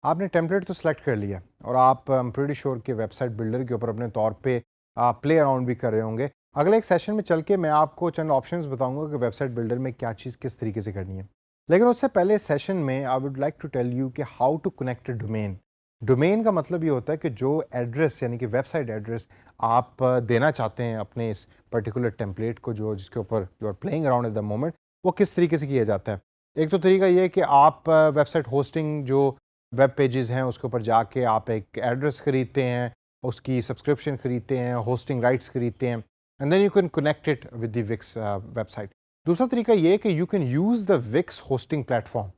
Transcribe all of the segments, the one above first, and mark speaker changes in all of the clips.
Speaker 1: आपने टेम्पलेट तो सिलेक्ट कर लिया और आप प्रीटी श्योर के वेबसाइट बिल्डर के ऊपर अपने तौर पे प्ले अराउंड भी कर रहे होंगे। अगले एक सेशन में चल के मैं आपको चंद ऑप्शंस बताऊंगा कि वेबसाइट बिल्डर में क्या चीज़ किस तरीके से करनी है। लेकिन उससे पहले सेशन में I would like to tell you कि how to connect domain. Domain का मतलब ये होता है कि जो एड्रेस यानी कि वेबसाइट एड्रेस आप देना चाहते हैं अपने इस पर्टिकुलर टेम्पलेट को, जो जिसके ऊपर you are playing around at the moment, वो किस तरीके से किया जाता है। एक तो तरीका ये है कि आप वेबसाइट होस्टिंग जो वेब पेजेस हैं उसके ऊपर जाके आप एक एड्रेस खरीदते हैं, उसकी सब्सक्रिप्शन खरीदते हैं, होस्टिंग राइट्स खरीदते हैं, and then you can connect it with the Wix website. दूसरा तरीका ये है कि you can use the Wix hosting platform.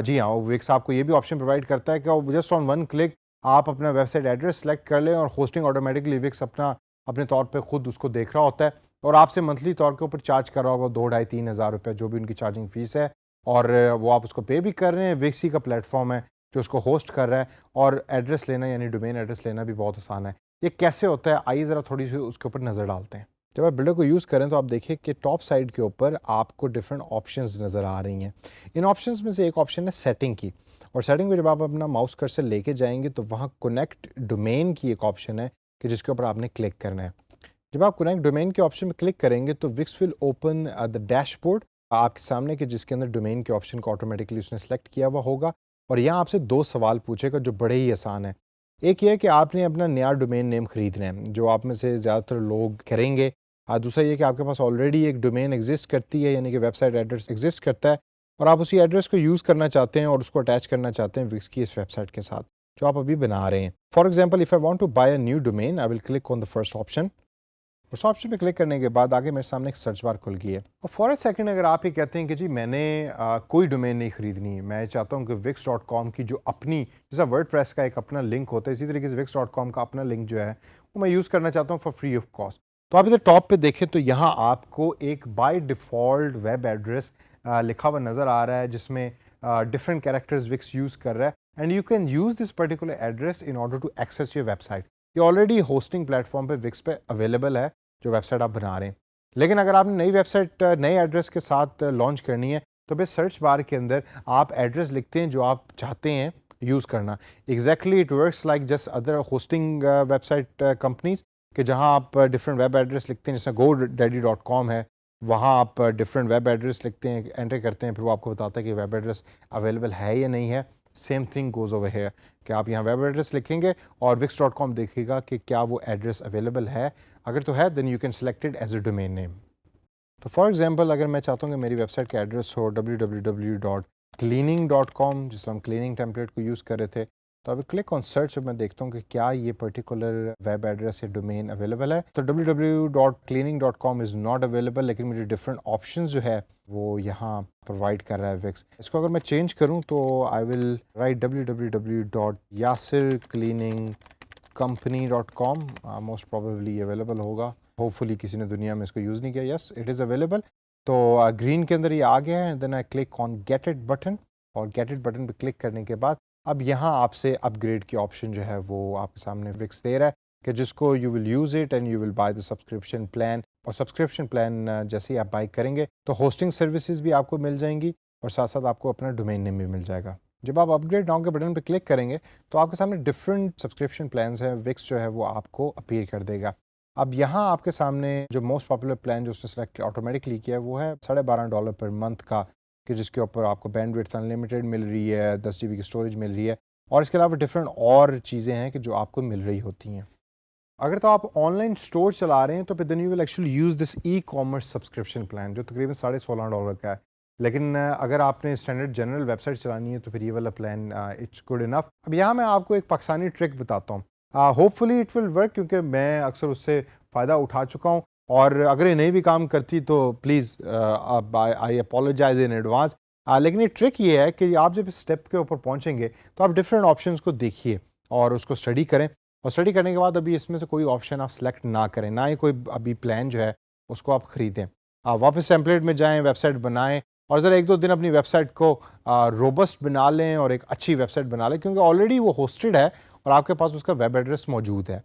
Speaker 1: जी हाँ, विक्स आपको ये भी ऑप्शन प्रोवाइड करता है कि जस्ट ऑन वन क्लिक आप अपना वेबसाइट एड्रेस सेलेक्ट कर लें और होस्टिंग ऑटोमेटिकली विक्स अपने तौर पे खुद उसको देख रहा होता है और आपसे मंथली तौर के ऊपर चार्ज कर रहा होगा 2, 2.5, 3 हज़ार रुपये, जो भी उनकी चार्जिंग फ़ीस है, और वो आप उसको पे भी कर रहे हैं। विक्स ही का प्लेटफॉर्म है जो उसको होस्ट कर रहा है, और एड्रेस लेना यानी डोमेन एड्रेस लेना भी बहुत आसान है। ये कैसे होता है, आइए ज़रा थोड़ी सी उसके ऊपर नज़र डालते हैं। जब आप बिल्डर को यूज़ करें तो आप देखिए कि टॉप साइड के ऊपर आपको डिफरेंट ऑप्शंस नज़र आ रही हैं। इन ऑप्शंस में से एक ऑप्शन है सेटिंग की, और सेटिंग में जब आप अपना माउस कर्सर लेके जाएंगे तो वहाँ कनेक्ट डोमेन की एक ऑप्शन है कि जिसके ऊपर आपने क्लिक करना है। जब आप कनेक्ट डोमेन के ऑप्शन में क्लिक करेंगे तो Wix will open the dashboard आपके सामने, के जिसके अंदर डोमेन के ऑप्शन को ऑटोमेटिकली उसने सेलेक्ट किया हुआ होगा, और यहाँ आपसे 2 सवाल पूछेगा जो बड़े ही आसान है। एक ये है कि आपने अपना नया डोमेन नेम खरीदना है, जो आप में से ज़्यादातर लोग करेंगे। दूसरा ये कि आपके पास ऑलरेडी एक डोमेन एग्जिस्ट करती है, यानी कि वेबसाइट एड्रेस एग्जिस्ट करता है, और आप उसी एड्रेस को यूज़ करना चाहते हैं और उसको अटैच करना चाहते हैं विक्स की इस वेबसाइट के साथ जो आप अभी बना रहे हैं। For example, if I want to buy a new domain, I will click on the first option. उस ऑप्शन पे क्लिक करने के बाद आगे मेरे सामने एक सर्च बार खुल गई है, और फॉर ए सेकंड अगर आप ये कहते हैं कि जी मैंने कोई डोमेन नहीं खरीदनी है, मैं चाहता हूँ कि wix.com की जो अपनी, जैसा वर्डप्रेस का एक अपना लिंक होता है, इसी तरीके से wix.com का अपना लिंक जो है वो मैं यूज़ करना चाहता हूँ फॉर फ्री ऑफ कॉस्ट। तो आप इधर टॉप पे देखें तो यहाँ आपको एक बाय डिफ़ॉल्ट वेब एड्रेस लिखा हुआ नज़र आ रहा है, जिसमें डिफरेंट कैरेक्टर्स विक्स यूज़ कर रहा है, and you can use this particular address in order to access your website. ये ऑलरेडी होस्टिंग प्लेटफॉर्म पे विक्स पे अवेलेबल है जो वेबसाइट आप बना रहे हैं। लेकिन अगर आपने नई वेबसाइट नए एड्रेस के साथ लॉन्च करनी है तो फिर सर्च बार के अंदर आप एड्रेस लिखते हैं जो आप चाहते हैं यूज़ करना। Exactly it works like just other hosting website companies, कि जहां आप डिफरेंट वेब एड्रेस लिखते हैं, जैसे godaddy.com है, वहां आप डिफरेंट वेब एड्रेस लिखते हैं, एंटर करते हैं, फिर वो आपको बताता है कि वेब एड्रेस अवेलेबल है या नहीं है। Same thing goes over here कि आप यहाँ वेब एड्रेस लिखेंगे और wix.com देखेगा कि क्या वो एड्रेस अवेलेबल है। अगर तो है then you can select it as a domain name. तो फॉर एग्जांपल, अगर मैं चाहता हूँ कि मेरी वेबसाइट का एड्रेस हो www.cleaning.com, जिसमें हम क्लीनिंग टेम्पलेट को यूज़ कर रहे थे, तो अभी क्लिक ऑन सर्च मैं देखता हूँ कि क्या ये पर्टिकुलर वेब एड्रेस या डोमेन अवेलेबल है। तो www.cleaning.com इज़ नॉट अवेलेबल, लेकिन मुझे डिफरेंट ऑप्शन जो है वो यहाँ प्रोवाइड कर रहा है विक्स। इसको अगर मैं चेंज करूँ तो I will write www.yasircleaningcompany.com, most probably available होगा। होपफुली किसी ने दुनिया में इसको यूज़ नहीं किया। Yes, it is available. तो ग्रीन के अंदर ये आ गया है। Then I click on get it button, और गेट इट बटन पे क्लिक करने के बाद अब यहाँ आपसे अपग्रेड की ऑप्शन जो है वो आपके सामने विक्स दे रहा है, कि जिसको you will use it and you will by the subscription plan. और सब्सक्रिप्शन प्लान जैसे ही आप बाय करेंगे तो होस्टिंग सर्विसेज भी आपको मिल जाएंगी, और साथ साथ आपको अपना डोमेन नेम भी मिल जाएगा। जब आप अपग्रेड नाउ के बटन पर क्लिक करेंगे तो आपके सामने डिफरेंट सब्सक्रिप्शन प्लान्स हैं, विक्स जो है वो आपको अपीयर कर देगा। अब यहाँ आपके सामने जो मोस्ट पॉपुलर प्लान जो उसने सेलेक्ट ऑटोमेटिकली किया है वो है $12.5 पर मंथ का, कि जिसके ऊपर आपको बैंडविड्थ अनलिमिटेड मिल रही है, 10 GB की स्टोरेज मिल रही है, और इसके अलावा डिफरेंट और चीज़ें हैं कि जो आपको मिल रही होती हैं। अगर तो आप ऑनलाइन स्टोर चला रहे हैं तो फिर then you will actually use this e commerce subscription plan, जो तकरीबन $16.5 का है। लेकिन अगर आपने स्टैंडर्ड जनरल वेबसाइट चलानी है तो फिर ये वाला प्लान इट्स गुड इनफ। अब यहाँ मैं आपको एक पाकिस्तानी ट्रिक बताता हूँ, होपफुली इट विल वर्क, क्योंकि मैं अक्सर उससे फ़ायदा उठा चुका हूँ, और अगर ये नहीं भी काम करती तो please I apologise in advance. लेकिन ये ट्रिक ये है कि आप जब इस स्टेप के ऊपर पहुँचेंगे तो आप डिफरेंट ऑप्शंस को देखिए और उसको स्टडी करें, और स्टडी करने के बाद अभी इसमें से कोई ऑप्शन आप सेलेक्ट ना करें, ना ही कोई अभी प्लान जो है उसको आप ख़रीदें। वापस टेम्पलेट में जाएं, वेबसाइट बनाएं, और ज़रा 1-2 दिन अपनी वेबसाइट को रोबस्ट बना लें और एक अच्छी वेबसाइट बना लें, क्योंकि ऑलरेडी वो होस्टेड है और आपके पास उसका वेब एड्रेस मौजूद है।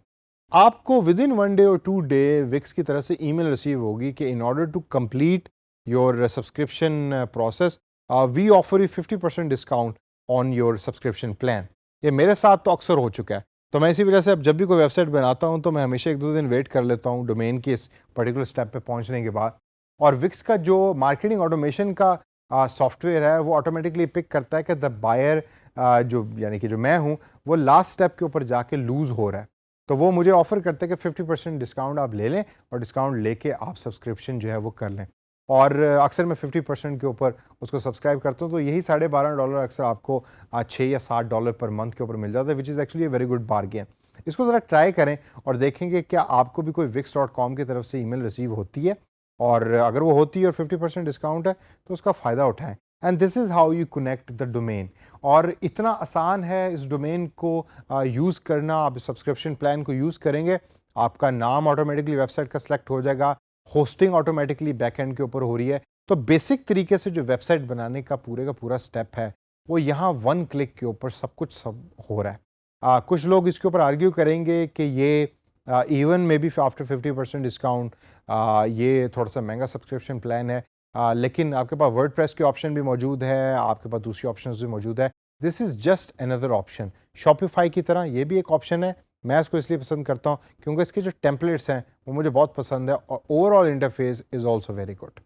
Speaker 1: आपको विद इन 1 डे और 2 डे विक्स की तरफ से ईमेल रिसीव होगी कि in order to complete your subscription process we offer you 50% discount on your subscription plan. ये मेरे साथ तो अक्सर हो चुका है। तो मैं इसी वजह से अब जब भी कोई वेबसाइट बनाता हूँ तो मैं हमेशा 1-2 दिन वेट कर लेता हूँ डोमेन के इस पर्टिकुलर स्टेप पे पहुँचने के बाद। और विक्स का जो मार्केटिंग ऑटोमेशन का सॉफ्टवेयर है वो ऑटोमेटिकली पिक करता है कि द बायर जो यानी कि जो मैं हूँ वो लास्ट स्टेप के ऊपर जाके लूज़ हो रहा है। तो वो मुझे ऑफ़र करता है कि 50% डिस्काउंट आप ले लें और डिस्काउंट लेके आप सब्सक्रिप्शन जो है वो कर लें। और अक्सर मैं 50% के ऊपर उसको सब्सक्राइब करता हूँ, तो यही $12.5 अक्सर आपको 6 या $7 पर मंथ के ऊपर मिल जाता है, which is actually a very good bargain. इसको ज़रा ट्राई करें और देखेंगे क्या आपको भी कोई wix.com की तरफ से ईमेल रिसीव होती है, और अगर वो होती है और 50% डिस्काउंट है तो उसका फ़ायदा उठाएँ। And this is how you connect the domain. और इतना आसान है इस डोमेन को यूज़ करना। आप सब्सक्रिप्शन प्लान को यूज़ करेंगे, आपका नाम ऑटोमेटिकली वेबसाइट का सिलेक्ट हो जाएगा, होस्टिंग ऑटोमेटिकली बैकएंड के ऊपर हो रही है। तो बेसिक तरीके से जो वेबसाइट बनाने का पूरा स्टेप है वो यहाँ 1 क्लिक के ऊपर सब हो रहा है। कुछ लोग इसके ऊपर आर्ग्यू करेंगे कि ये even may be after 50% discount ये थोड़ा सा महंगा सब्सक्रिप्शन प्लान है, लेकिन आपके पास वर्डप्रेस के ऑप्शन भी मौजूद है, आपके पास दूसरी ऑप्शंस भी मौजूद है। This is just another option. Shopify की तरह ये भी एक ऑप्शन है। मैं इसको इसलिए पसंद करता हूँ क्योंकि इसके जो टेम्पलेट्स हैं वो मुझे बहुत पसंद है और overall interface is also very good.